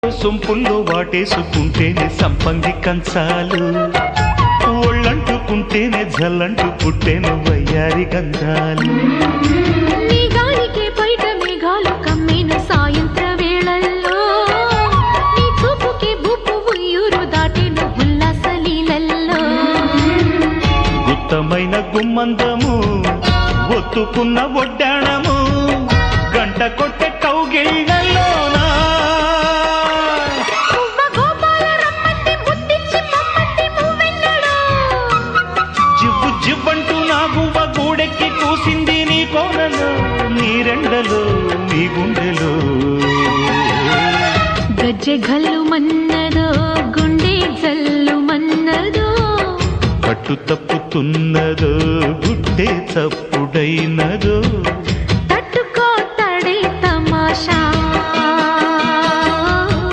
సొంపుల్లో వాటేసుకుంటేనే సంపంగి కంచాలు, ఒళ్ళంటుకుంటేనే జల్లంటు పుట్టేను వయ్యారి గంధాలు. మేఘానికే బయట మేఘాలు కమ్మేను సాయంత్ర వేళల్లో, నీ చూపుకే బూపు ఉయ్యూరు దాటేను ఉల్లాస లీలల్లో. గుత్తమైన గుమ్మందము ఒత్తుకున్న ఒడ్డాణము, గంట కొట్టే కౌగిళ్ళలోనా జివ్వు జివ్వంటూ నా గువ్వ గూడెక్కి కూసింది నీ కోరలో, నీ రెండలో నీ గుండెలో. గజ్జె గల్లు మన్నదో గుండె జల్లు మన్నదో, పట్టు తప్పుతున్నదో గుడ్డే చప్పుడైనదో.